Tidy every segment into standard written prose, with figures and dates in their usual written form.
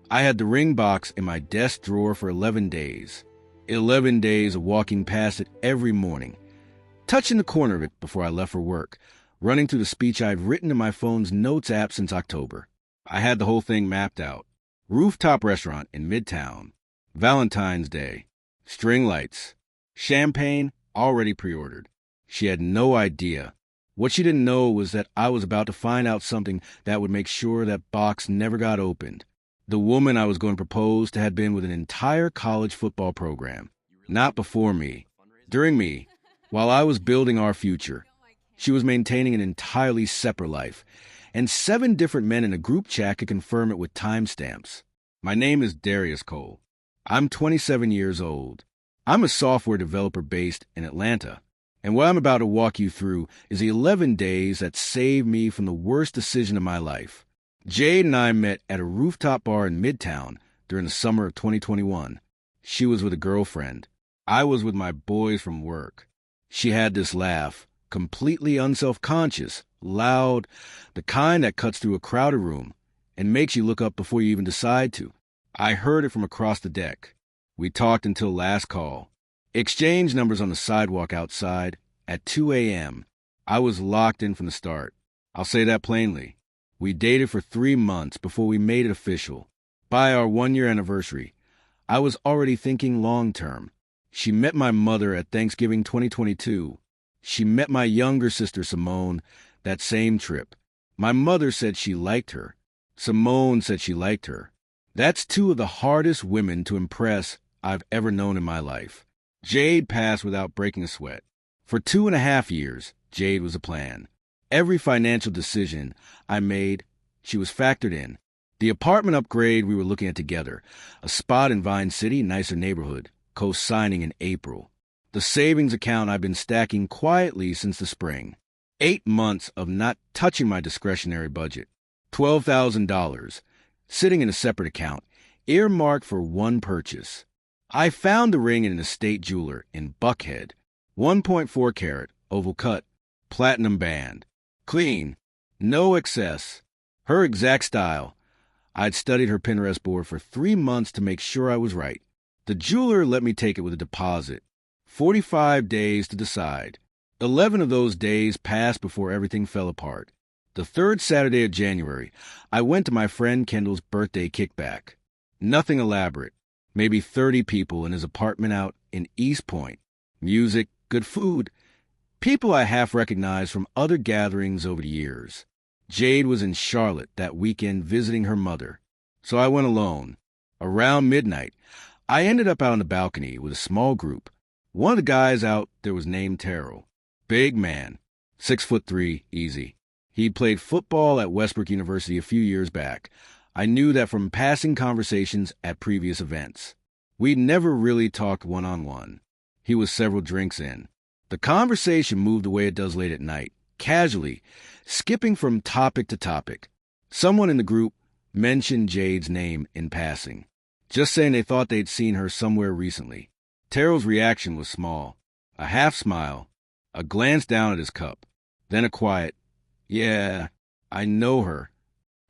I had the ring box in my desk drawer for 11 days. 11 days of walking past it every morning, touching the corner of it before I left for work, running through the speech I'd written in my phone's notes app since October. I had the whole thing mapped out. Rooftop restaurant in Midtown. Valentine's Day. String lights. Champagne already pre-ordered. She had no idea. What she didn't know was that I was about to find out something that would make sure that box never got opened. The woman I was going to propose to had been with an entire college football program. Not before me. During me. While I was building our future. She was maintaining an entirely separate life. And 7 different men in a group chat could confirm it with timestamps. My name is Darius Cole. I'm 27 years old. I'm a software developer based in Atlanta. And what I'm about to walk you through is the 11 days that saved me from the worst decision of my life. Jade and I met at a rooftop bar in Midtown during the summer of 2021. She was with a girlfriend. I was with my boys from work. She had this laugh, completely unself-conscious, loud, the kind that cuts through a crowded room and makes you look up before you even decide to. I heard it from across the deck. We talked until last call. Exchanged numbers on the sidewalk outside at 2 a.m. I was locked in from the start. I'll say that plainly. We dated for 3 months before we made it official. By our 1-year anniversary, I was already thinking long-term. She met my mother at Thanksgiving 2022. She met my younger sister, Simone, that same trip. My mother said she liked her. Simone said she liked her. That's 2 of the hardest women to impress I've ever known in my life. Jade passed without breaking a sweat. For 2.5 years, Jade was a plan. Every financial decision I made, she was factored in. The apartment upgrade we were looking at together, a spot in Vine City, nicer neighborhood, co-signing in April. The savings account I've been stacking quietly since the spring. 8 months of not touching my discretionary budget. $12,000, sitting in a separate account, earmarked for one purchase. I found the ring in an estate jeweler in Buckhead. 1.4 carat, oval cut, platinum band. Clean, no excess. Her exact style. I'd studied her Pinterest board for 3 months to make sure I was right. The jeweler let me take it with a deposit. 45 days to decide. 11 of those days passed before everything fell apart. The 3rd Saturday of January, I went to my friend Kendall's birthday kickback. Nothing elaborate. Maybe 30 people in his apartment out in East Point. Music, good food. People I half recognized from other gatherings over the years. Jade was in Charlotte that weekend visiting her mother. So I went alone. Around midnight, I ended up out on the balcony with a small group. One of the guys out there was named Terrell. Big man. 6'3", easy. He'd played football at Westbrook University a few years back. I knew that from passing conversations at previous events. We'd never really talked one-on-one. He was several drinks in. The conversation moved the way it does late at night, casually, skipping from topic to topic. Someone in the group mentioned Jade's name in passing, just saying they thought they'd seen her somewhere recently. Terrell's reaction was small. A half smile, a glance down at his cup, then a quiet, "Yeah, I know her."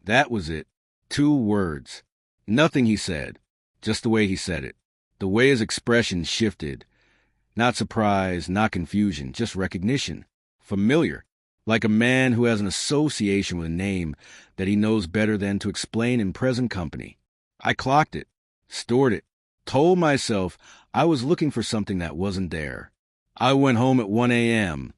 That was it. 2 words. Nothing he said, just the way he said it. The way his expression shifted. Not surprise, not confusion, just recognition. Familiar. Like a man who has an association with a name that he knows better than to explain in present company. I clocked it, stored it, told myself I was looking for something that wasn't there. I went home at 1 a.m.,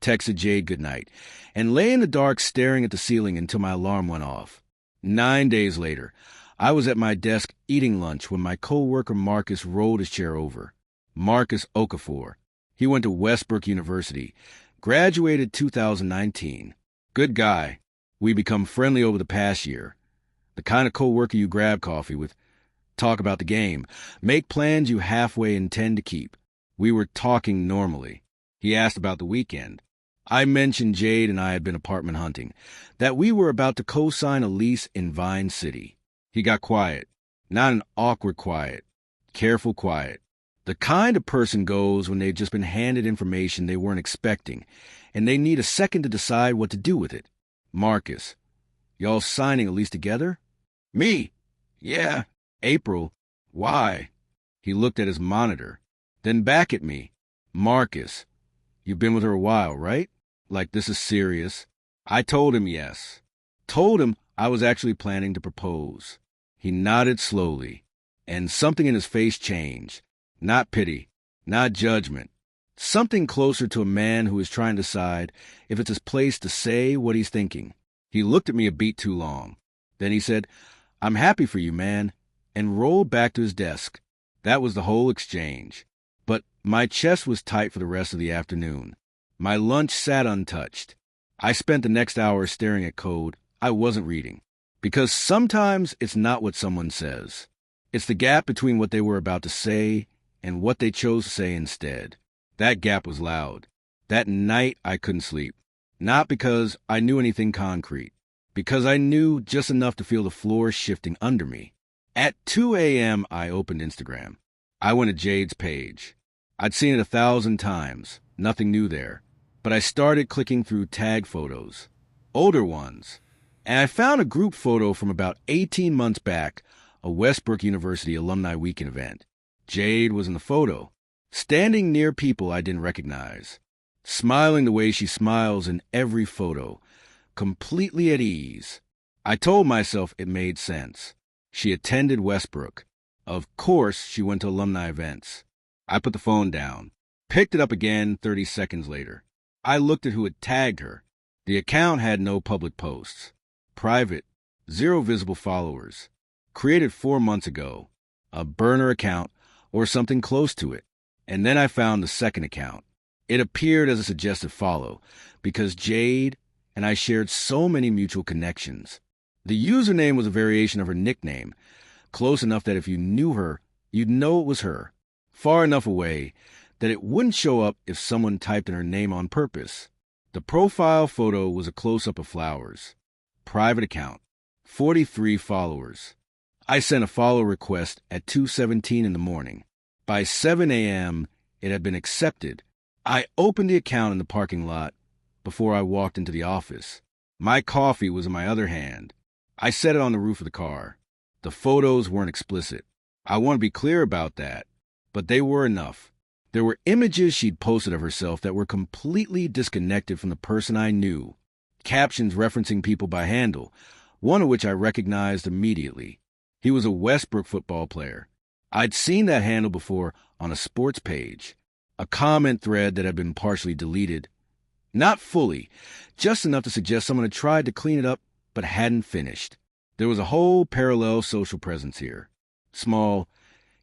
texted Jade goodnight, and lay in the dark staring at the ceiling until my alarm went off. 9 days later, I was at my desk eating lunch when my coworker Marcus rolled his chair over. Marcus Okafor. He went to Westbrook University, graduated 2019. Good guy. We become friendly over the past year. The kind of coworker you grab coffee with, talk about the game, make plans you halfway intend to keep. We were talking normally. He asked about the weekend. I mentioned Jade and I had been apartment hunting, that we were about to co-sign a lease in Vine City. He got quiet. Not an awkward quiet. Careful quiet. The kind of person goes when they've just been handed information they weren't expecting, and they need a second to decide what to do with it. Marcus. Y'all signing a lease together? Me. Yeah, April. Why? He looked at his monitor, then back at me. Marcus, you've been with her a while, right? Like this is serious. I told him yes. Told him I was actually planning to propose. He nodded slowly, and something in his face changed. Not pity, not judgment. Something closer to a man who is trying to decide if it's his place to say what he's thinking. He looked at me a beat too long. Then he said, "I'm happy for you, man," and rolled back to his desk. That was the whole exchange. But my chest was tight for the rest of the afternoon. My lunch sat untouched. I spent the next hour staring at code I wasn't reading. Because sometimes it's not what someone says. It's the gap between what they were about to say and what they chose to say instead. That gap was loud. That night I couldn't sleep. Not because I knew anything concrete. Because I knew just enough to feel the floor shifting under me. At 2 a.m. I opened Instagram. I went to Jade's page. I'd seen it 1,000 times. Nothing new there. But I started clicking through tag photos. Older ones. And I found a group photo from about 18 months back, a Westbrook University Alumni Weekend event. Jade was in the photo, standing near people I didn't recognize, smiling the way she smiles in every photo, completely at ease. I told myself it made sense. She attended Westbrook. Of course, she went to alumni events. I put the phone down, picked it up again 30 seconds later. I looked at who had tagged her. The account had no public posts. Private, 0 visible followers. Created 4 months ago. A burner account or something close to it. And then I found the second account. It appeared as a suggested follow because Jade and I shared so many mutual connections. The username was a variation of her nickname, close enough that if you knew her, you'd know it was her. Far enough away that it wouldn't show up if someone typed in her name on purpose. The profile photo was a close-up of flowers. Private account. 43 followers. I sent a follow request at 2:17 in the morning. By 7 a.m., it had been accepted. I opened the account in the parking lot before I walked into the office. My coffee was in my other hand. I set it on the roof of the car. The photos weren't explicit. I want to be clear about that, but they were enough. There were images she'd posted of herself that were completely disconnected from the person I knew. Captions referencing people by handle, one of which I recognized immediately. He was a Westbrook football player. I'd seen that handle before on a sports page, a comment thread that had been partially deleted. Not fully, just enough to suggest someone had tried to clean it up but hadn't finished. There was a whole parallel social presence here. Small,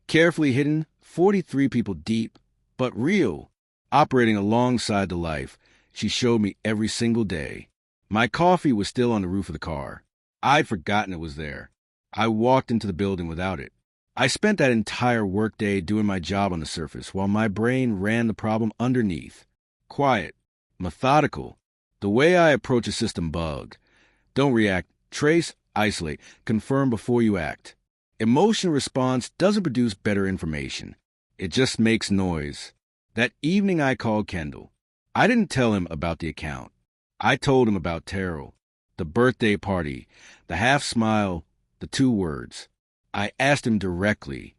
carefully hidden, 43 people deep, but real, operating alongside the life she showed me every single day. My coffee was still on the roof of the car. I'd forgotten it was there. I walked into the building without it. I spent that entire workday doing my job on the surface while my brain ran the problem underneath. Quiet, methodical, the way I approach a system bug. Don't react, trace, isolate, confirm before you act. Emotion response doesn't produce better information. It just makes noise. That evening I called Kendall. I didn't tell him about the account. I told him about Terrell, the birthday party, the half smile, the 2 words. I asked him directly.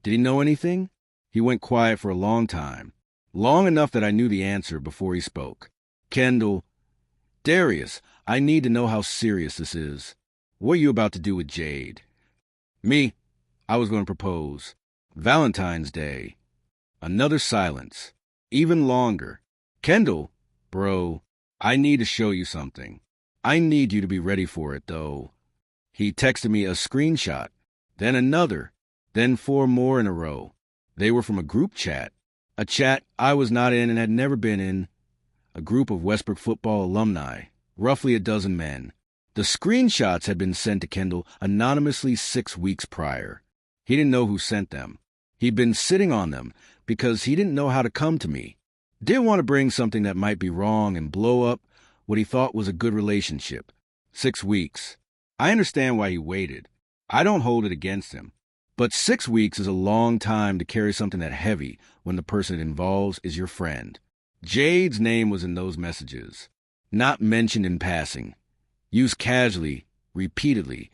Did he know anything? He went quiet for a long time. Long enough that I knew the answer before he spoke. Kendall, Darius, I need to know how serious this is. What are you about to do with Jade? Me, I was going to propose. Valentine's Day. Another silence. Even longer. Kendall, bro, I need to show you something. I need you to be ready for it, though. He texted me a screenshot, then another, then 4 more in a row. They were from a group chat. A chat I was not in and had never been in. A group of Westbrook football alumni, roughly a dozen men. The screenshots had been sent to Kendall anonymously 6 weeks prior. He didn't know who sent them. He'd been sitting on them because he didn't know how to come to me. Didn't want to bring something that might be wrong and blow up what he thought was a good relationship. 6 weeks. I understand why he waited. I don't hold it against him. But 6 weeks is a long time to carry something that heavy when the person it involves is your friend. Jade's name was in those messages. Not mentioned in passing. Used casually, repeatedly,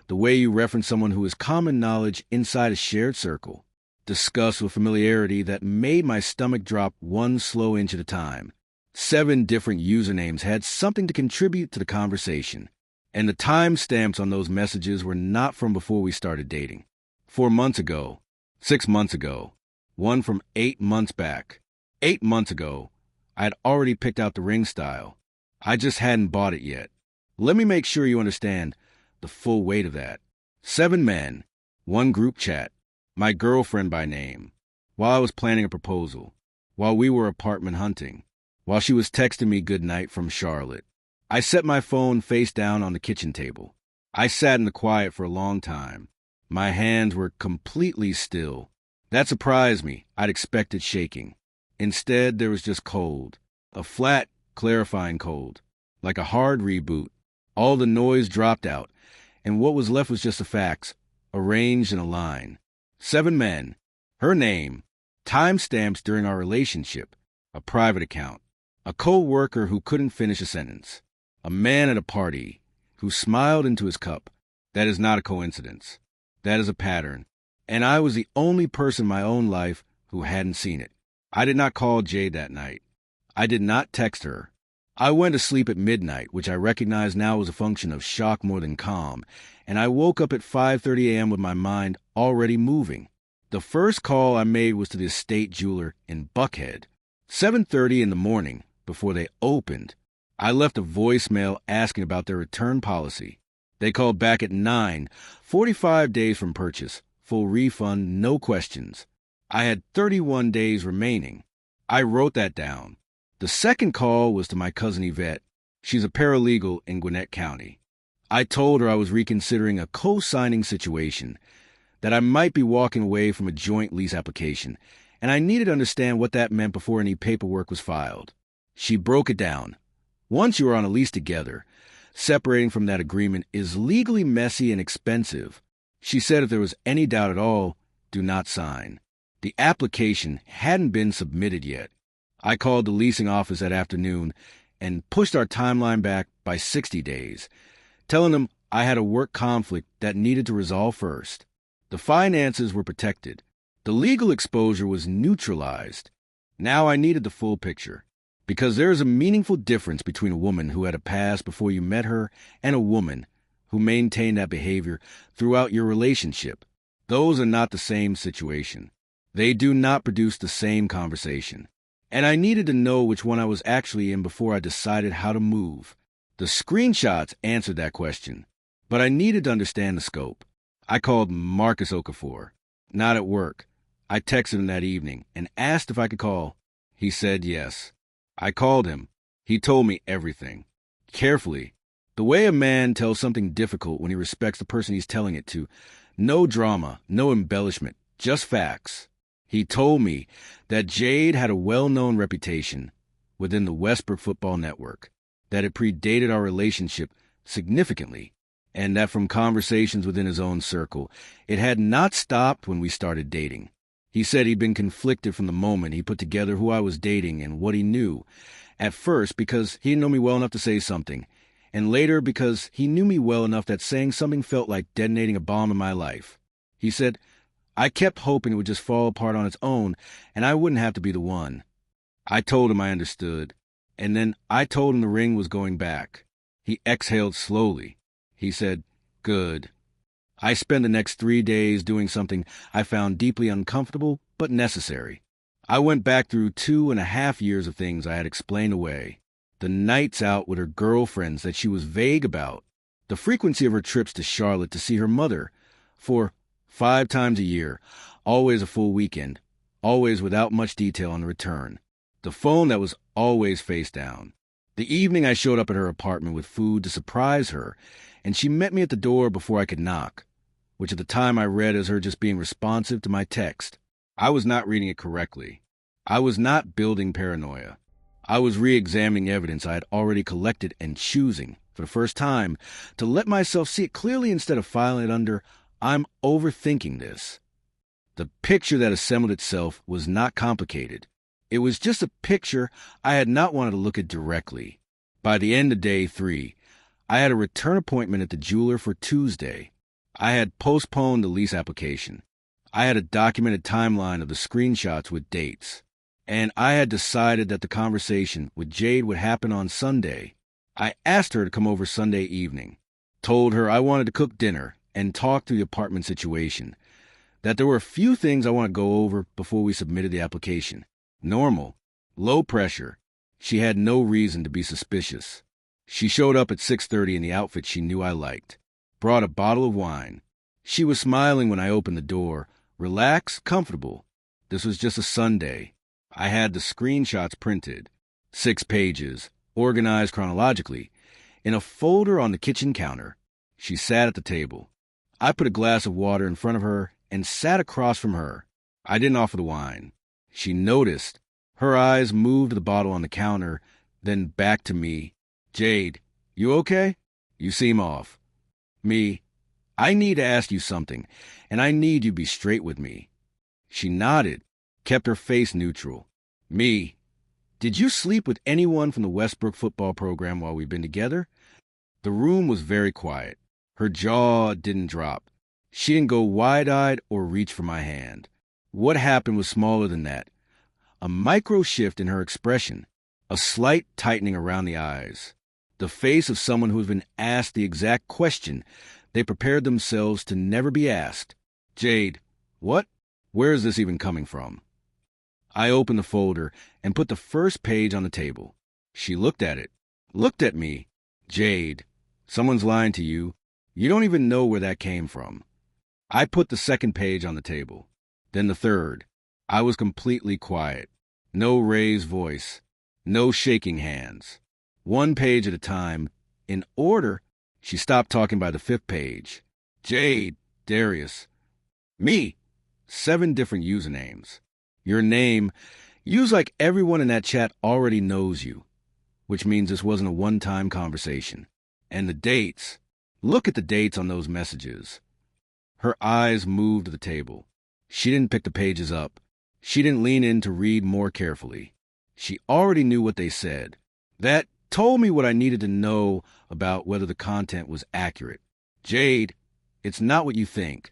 The way you reference someone who is common knowledge inside a shared circle. Discuss with familiarity that made my stomach drop one slow inch at a time. 7 different usernames had something to contribute to the conversation. And the timestamps on those messages were not from before we started dating. 4 months ago. 6 months ago. One from 8 months back. 8 months ago. I had already picked out the ring style. I just hadn't bought it yet. Let me make sure you understand the full weight of that. 7 men. 1 group chat. My girlfriend by name. While I was planning a proposal. While we were apartment hunting. While she was texting me goodnight from Charlotte. I set my phone face down on the kitchen table. I sat in the quiet for a long time. My hands were completely still. That surprised me. I'd expected shaking. Instead, there was just cold. A flat, clarifying cold. Like a hard reboot. All the noise dropped out, and what was left was just the facts, arranged in a line. 7 men. Her name. Timestamps during our relationship. A private account. A co-worker who couldn't finish a sentence. A man at a party who smiled into his cup. That is not a coincidence. That is a pattern. And I was the only person in my own life who hadn't seen it. I did not call Jade that night. I did not text her. I went to sleep at midnight, which I recognize now was a function of shock more than calm, and I woke up at 5:30 a.m. with my mind already moving. The first call I made was to the estate jeweler in Buckhead. 7:30 in the morning, before they opened. I left a voicemail asking about their return policy. They called back at 9, 45 days from purchase, full refund, no questions. I had 31 days remaining. I wrote that down. The second call was to my cousin Yvette. She's a paralegal in Gwinnett County. I told her I was reconsidering a co-signing situation, that I might be walking away from a joint lease application, and I needed to understand what that meant before any paperwork was filed. She broke it down. Once you are on a lease together, separating from that agreement is legally messy and expensive. She said if there was any doubt at all, do not sign. The application hadn't been submitted yet. I called the leasing office that afternoon and pushed our timeline back by 60 days, telling them I had a work conflict that needed to resolve first. The finances were protected. The legal exposure was neutralized. Now I needed the full picture, because there is a meaningful difference between a woman who had a past before you met her and a woman who maintained that behavior throughout your relationship. Those are not the same situation. They do not produce the same conversation. And I needed to know which one I was actually in before I decided how to move. The screenshots answered that question, but I needed to understand the scope. I called Marcus Okafor, not at work. I texted him that evening and asked if I could call. He said yes. I called him. He told me everything. Carefully. The way a man tells something difficult when he respects the person he's telling it to. No drama, no embellishment, just facts. He told me that Jade had a well-known reputation within the Westbrook football network, that it predated our relationship significantly, and that from conversations within his own circle, it had not stopped when we started dating. He said he'd been conflicted from the moment he put together who I was dating and what he knew. At first, because he didn't know me well enough to say something, and later because he knew me well enough that saying something felt like detonating a bomb in my life. He said, I kept hoping it would just fall apart on its own, and I wouldn't have to be the one. I told him I understood, and then I told him the ring was going back. He exhaled slowly. He said, good. I spent the next 3 days doing something I found deeply uncomfortable but necessary. I went back through 2.5 years of things I had explained away. The nights out with her girlfriends that she was vague about. The frequency of her trips to Charlotte to see her mother for 5 times a year, always a full weekend, always without much detail on the return. The phone that was always face down. The evening I showed up at her apartment with food to surprise her, and she met me at the door before I could knock, which at the time I read as her just being responsive to my text. I was not reading it correctly. I was not building paranoia. I was re-examining evidence I had already collected and choosing, for the first time, to let myself see it clearly instead of filing it under, I'm overthinking this. The picture that assembled itself was not complicated. It was just a picture I had not wanted to look at directly. By the end of day 3, I had a return appointment at the jeweler for Tuesday. I had postponed the lease application. I had a documented timeline of the screenshots with dates. And I had decided that the conversation with Jade would happen on Sunday. I asked her to come over Sunday evening, told her I wanted to cook dinner and talk through the apartment situation, that there were a few things I want to go over before we submitted the application. Normal, low pressure. She had no reason to be suspicious. She showed up at 6:30 in the outfit she knew I liked, brought a bottle of wine. She was smiling when I opened the door, relaxed, comfortable. This was just a Sunday. I had the screenshots printed, 6 pages, organized chronologically, in a folder on the kitchen counter. She sat at the table. I put a glass of water in front of her and sat across from her. I didn't offer the wine. She noticed. Her eyes moved to the bottle on the counter, then back to me. Jade, you okay? You seem off. Me, I need to ask you something, and I need you to be straight with me. She nodded, kept her face neutral. Me, did you sleep with anyone from the Westbrook football program while we've been together? The room was very quiet. Her jaw didn't drop. She didn't go wide-eyed or reach for my hand. What happened was smaller than that. A micro shift in her expression, a slight tightening around the eyes. The face of someone who has been asked the exact question they prepared themselves to never be asked. Jade, what? Where is this even coming from? I opened the folder and put the first page on the table. She looked at it, looked at me. Jade, someone's lying to you. You don't even know where that came from. I put the second page on the table, then the third. I was completely quiet. No raised voice, no shaking hands. One page at a time, in order. She stopped talking by the 5th page. Jade, Darius. Me. 7 different usernames. Your name, used like everyone in that chat already knows you, which means this wasn't a one-time conversation. And the dates. Look at the dates on those messages. Her eyes moved to the table. She didn't pick the pages up. She didn't lean in to read more carefully. She already knew what they said. That told me what I needed to know about whether the content was accurate. Jade, it's not what you think.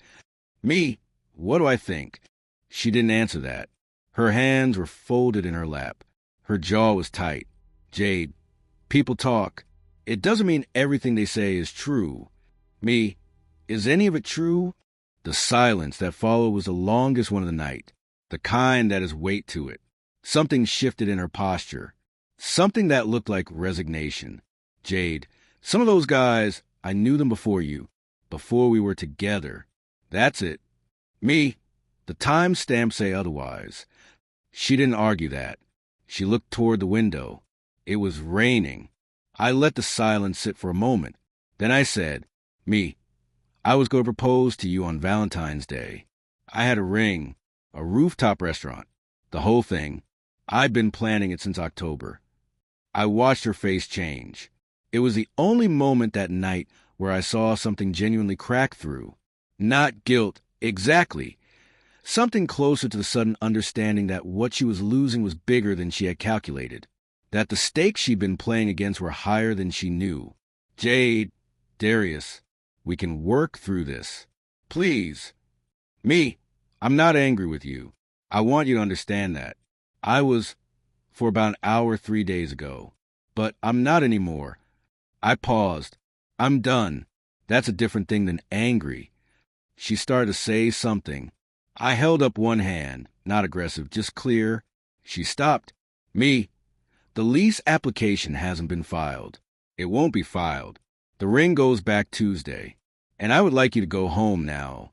Me, what do I think? She didn't answer that. Her hands were folded in her lap. Her jaw was tight. Jade, people talk. It doesn't mean everything they say is true. Me, is any of it true? The silence that followed was the longest one of the night, the kind that has weight to it. Something shifted in her posture, something that looked like resignation. Jade, some of those guys, I knew them before you, before we were together. That's it. Me, the timestamps say otherwise. She didn't argue that. She looked toward the window. It was raining. I let the silence sit for a moment. Then I said, Me, I was going to propose to you on Valentine's Day. I had a ring, a rooftop restaurant, the whole thing. I'd been planning it since October. I watched her face change. It was the only moment that night where I saw something genuinely crack through. Not guilt, exactly. Something closer to the sudden understanding that what she was losing was bigger than she had calculated. That the stakes she'd been playing against were higher than she knew. Jade, Darius, we can work through this. Please. Me, I'm not angry with you. I want you to understand that. I was for about an hour 3 days ago. But I'm not anymore. I paused. I'm done. That's a different thing than angry. She started to say something. I held up one hand, not aggressive, just clear. She stopped. Me, the lease application hasn't been filed. It won't be filed. The ring goes back Tuesday. And I would like you to go home now.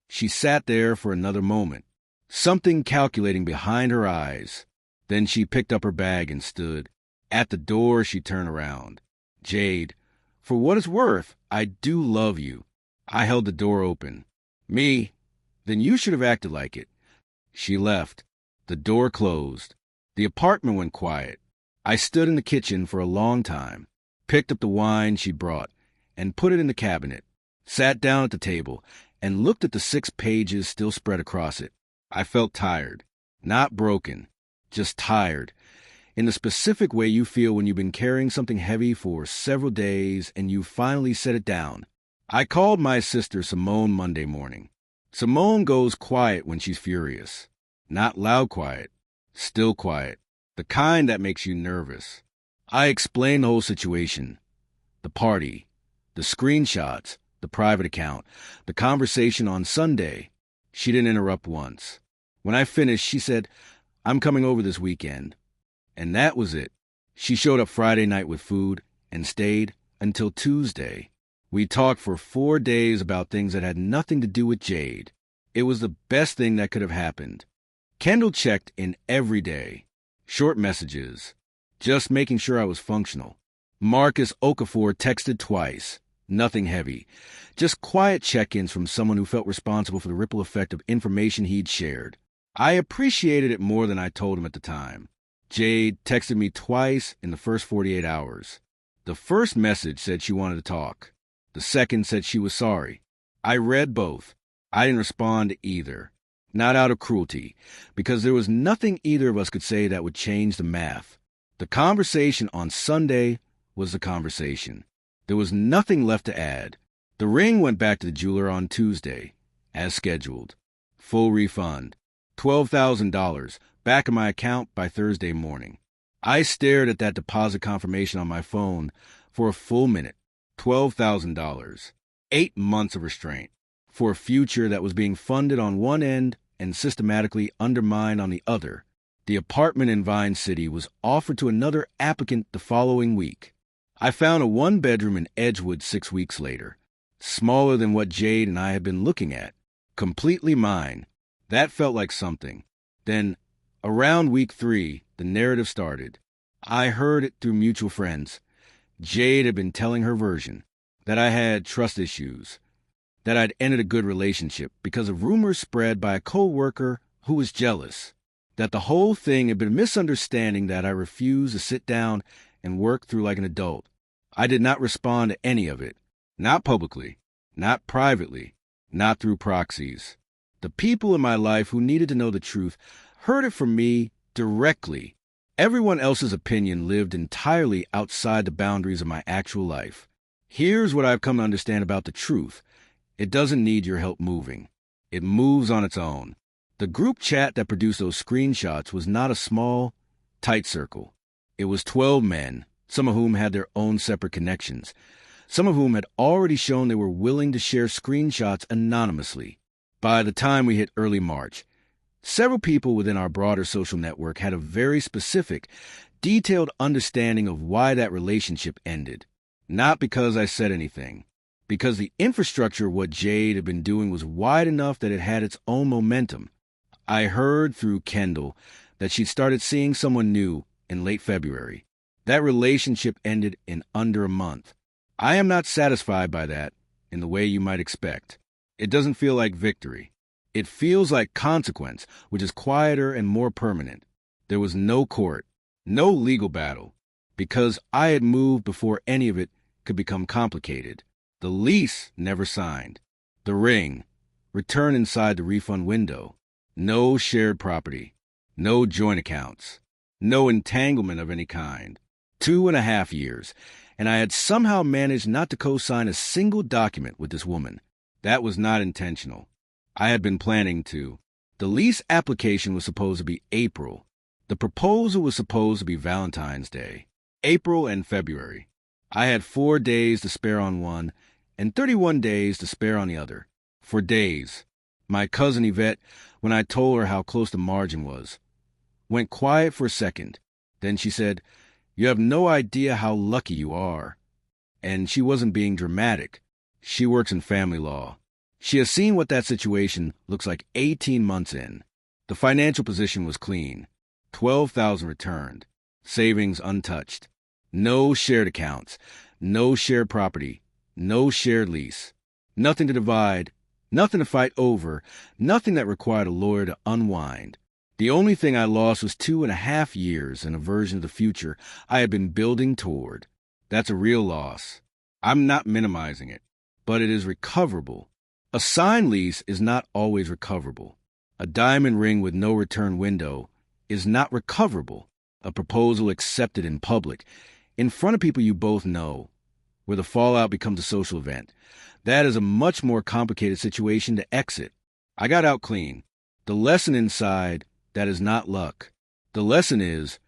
She sat there for another moment, something calculating behind her eyes. Then she picked up her bag and stood. At the door, she turned around. Jade, for what it's worth, I do love you. I held the door open. Me, then you should have acted like it. She left. The door closed. The apartment went quiet. I stood in the kitchen for a long time, picked up the wine she brought, and put it in the cabinet, sat down at the table, and looked at the 6 pages still spread across it. I felt tired. Not broken. Just tired. In the specific way you feel when you've been carrying something heavy for several days and you finally set it down. I called my sister Simone Monday morning. Simone goes quiet when she's furious. Not loud quiet, still quiet, the kind that makes you nervous. I explained the whole situation, the party, the screenshots, the private account, the conversation on Sunday. She didn't interrupt once. When I finished, she said, "I'm coming over this weekend." And that was it. She showed up Friday night with food and stayed until Tuesday. We talked for 4 days about things that had nothing to do with Jade. It was the best thing that could have happened. Kendall checked in every day. Short messages. Just making sure I was functional. Marcus Okafor texted twice. Nothing heavy. Just quiet check-ins from someone who felt responsible for the ripple effect of information he'd shared. I appreciated it more than I told him at the time. Jade texted me twice in the first 48 hours. The first message said she wanted to talk. The second said she was sorry. I read both. I didn't respond to either. Not out of cruelty, because there was nothing either of us could say that would change the math. The conversation on Sunday was the conversation. There was nothing left to add. The ring went back to the jeweler on Tuesday, as scheduled. Full refund. $12,000 back in my account by Thursday morning. I stared at that deposit confirmation on my phone for a full minute. $12,000. 8 months of restraint. For a future that was being funded on one end and systematically undermined on the other. The apartment in Vine City was offered to another applicant the following week. I found a 1-bedroom in Edgewood 6 weeks later. Smaller than what Jade and I had been looking at. Completely mine. That felt like something. Then, around week 3, the narrative started. I heard it through mutual friends. Jade had been telling her version. That I had trust issues. That I'd ended a good relationship because of rumors spread by a co-worker who was jealous. That the whole thing had been a misunderstanding that I refused to sit down and work through like an adult. I did not respond to any of it. Not publicly. Not privately. Not through proxies. The people in my life who needed to know the truth heard it from me directly. Everyone else's opinion lived entirely outside the boundaries of my actual life. Here's what I've come to understand about the truth. It doesn't need your help moving. It moves on its own. The group chat that produced those screenshots was not a small, tight circle. It was 12 men, some of whom had their own separate connections, some of whom had already shown they were willing to share screenshots anonymously. By the time we hit early March, several people within our broader social network had a very specific, detailed understanding of why that relationship ended. Not because I said anything, because the infrastructure of what Jade had been doing was wide enough that it had its own momentum. I heard through Kendall that she'd started seeing someone new in late February. That relationship ended in under a month. I am not satisfied by that in the way you might expect. It doesn't feel like victory. It feels like consequence, which is quieter and more permanent. There was no court, no legal battle, because I had moved before any of it could become complicated. The lease never signed. The ring, return inside the refund window. No shared property. No joint accounts. No entanglement of any kind. 2.5 years, and I had somehow managed not to co-sign a single document with this woman. That was not intentional. I had been planning to. The lease application was supposed to be April. The proposal was supposed to be Valentine's Day. April and February. I had 4 days to spare on one and 31 days to spare on the other. For days. My cousin Yvette, when I told her how close the margin was, went quiet for a second. Then she said, "You have no idea how lucky you are." And she wasn't being dramatic. She works in family law. She has seen what that situation looks like 18 months in. The financial position was clean. $12,000 returned. Savings untouched. No shared accounts. No shared property. No shared lease. Nothing to divide. Nothing to fight over. Nothing that required a lawyer to unwind. The only thing I lost was 2.5 years and a version of the future I had been building toward. That's a real loss. I'm not minimizing it, but it is recoverable. A signed lease is not always recoverable. A diamond ring with no return window is not recoverable. A proposal accepted in public, in front of people you both know, where the fallout becomes a social event. That is a much more complicated situation to exit. I got out clean. The lesson inside, that is not luck. The lesson is,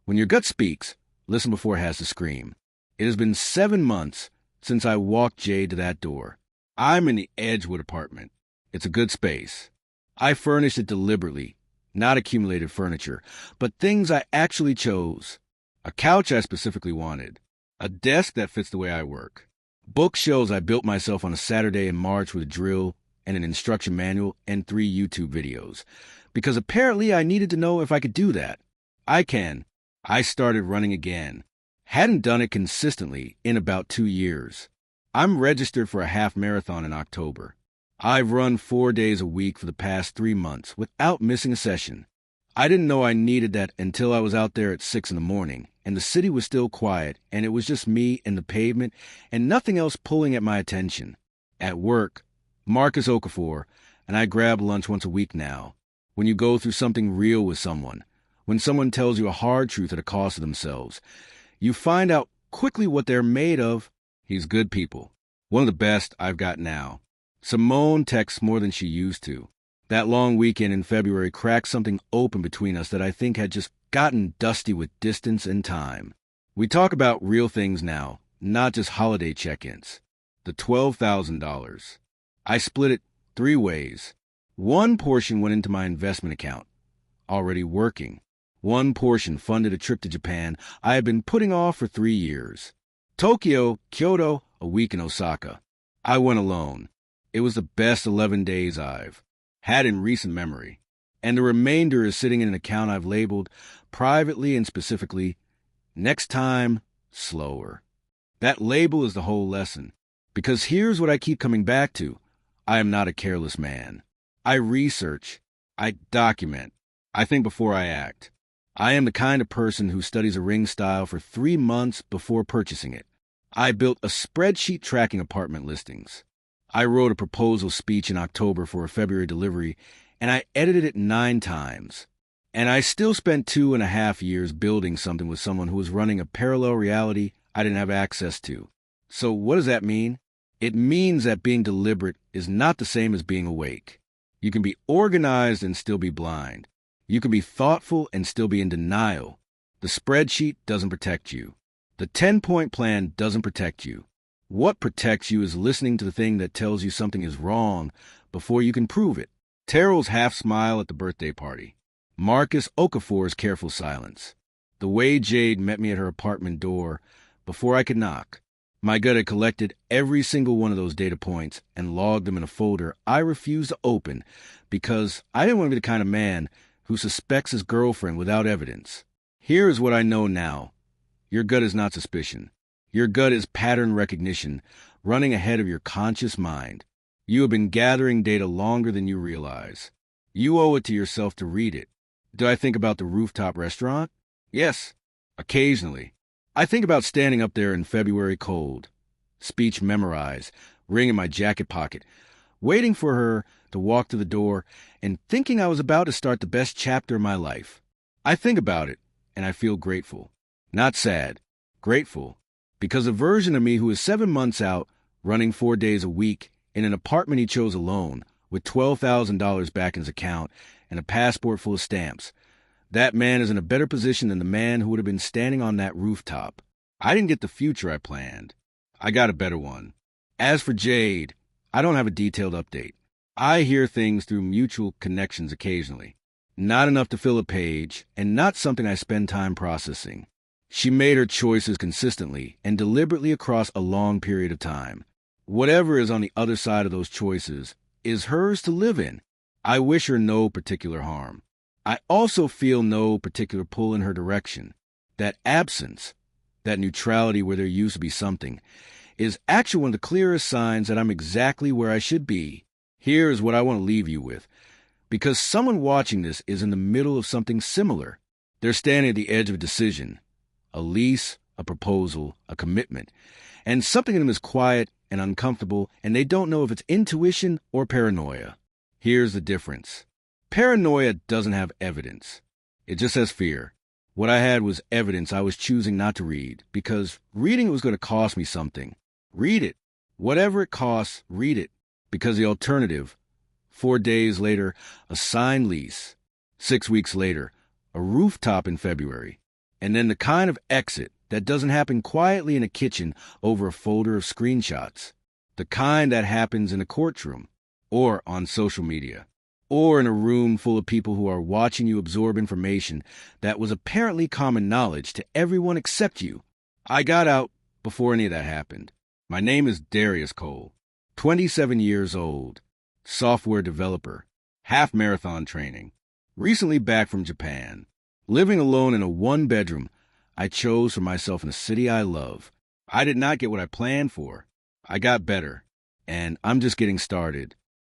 when your gut speaks, listen before it has to scream. It has been 7 months since I walked Jade to that door. I'm in the Edgewood apartment. It's a good space. I furnished it deliberately, not accumulated furniture, but things I actually chose. A couch I specifically wanted. A desk that fits the way I work. Bookshelves I built myself on a Saturday in March with a drill and an instruction manual and 3 YouTube videos. Because apparently I needed to know if I could do that. I can. I started running again. Hadn't done it consistently in about 2 years. I'm registered for a half marathon in October. I've run 4 days a week for the past 3 months without missing a session. I didn't know I needed that until I was out there at 6 in the morning, and the city was still quiet, and it was just me and the pavement, and nothing else pulling at my attention. At work, Marcus Okafor, and I grab lunch once a week now. When you go through something real with someone, when someone tells you a hard truth at a cost of themselves, you find out quickly what they're made of. He's good people. One of the best I've got now. Simone texts more than she used to. That long weekend in February cracked something open between us that I think had just gotten dusty with distance and time. We talk about real things now, not just holiday check-ins. The $12,000. I split it 3 ways. One portion went into my investment account, already working. One portion funded a trip to Japan I had been putting off for 3 years. Tokyo, Kyoto, a week in Osaka. I went alone. It was the best 11 days I've had in recent memory. And the remainder is sitting in an account I've labeled, privately and specifically, next time, slower. That label is the whole lesson. Because here's what I keep coming back to. I am not a careless man. I research. I document. I think before I act. I am the kind of person who studies a ring style for 3 months before purchasing it. I built a spreadsheet tracking apartment listings. I wrote a proposal speech in October for a February delivery, and I edited it 9 times. And I still spent 2.5 years building something with someone who was running a parallel reality I didn't have access to. So what does that mean? It means that being deliberate is not the same as being awake. You can be organized and still be blind. You can be thoughtful and still be in denial. The spreadsheet doesn't protect you. The 10-point plan doesn't protect you. What protects you is listening to the thing that tells you something is wrong before you can prove it. Terrell's half smile at the birthday party. Marcus Okafor's careful silence. The way Jade met me at her apartment door before I could knock. My gut had collected every single one of those data points and logged them in a folder I refused to open because I didn't want to be the kind of man who suspects his girlfriend without evidence. Here is what I know now. Your gut is not suspicion. Your gut is pattern recognition, running ahead of your conscious mind. You have been gathering data longer than you realize. You owe it to yourself to read it. Do I think about the rooftop restaurant? Yes, occasionally. I think about standing up there in February cold, speech memorized, ring in my jacket pocket, waiting for her to walk to the door and thinking I was about to start the best chapter of my life. I think about it, and I feel grateful. Not sad, grateful. Because a version of me who is 7 months out, running 4 days a week, in an apartment he chose alone, with $12,000 back in his account and a passport full of stamps, that man is in a better position than the man who would have been standing on that rooftop. I didn't get the future I planned. I got a better one. As for Jade, I don't have a detailed update. I hear things through mutual connections occasionally. Not enough to fill a page, and not something I spend time processing. She made her choices consistently and deliberately across a long period of time. Whatever is on the other side of those choices is hers to live in. I wish her no particular harm. I also feel no particular pull in her direction. That absence, that neutrality where there used to be something, is actually one of the clearest signs that I'm exactly where I should be. Here is what I want to leave you with. Because someone watching this is in the middle of something similar. They're standing at the edge of a decision. A lease, a proposal, a commitment. And something in them is quiet and uncomfortable, and they don't know if it's intuition or paranoia. Here's the difference. Paranoia doesn't have evidence. It just has fear. What I had was evidence I was choosing not to read, because reading it was going to cost me something. Read it. Whatever it costs, read it. Because the alternative, 4 days later, a signed lease. 6 weeks later, a rooftop in February. And then the kind of exit that doesn't happen quietly in a kitchen over a folder of screenshots. The kind that happens in a courtroom, or on social media, or in a room full of people who are watching you absorb information that was apparently common knowledge to everyone except you. I got out before any of that happened. My name is Darius Cole, 27 years old, software developer, half-marathon training, recently back from Japan, living alone in a one-bedroom I chose for myself in a city I love. I did not get what I planned for. I got better, and I'm just getting started.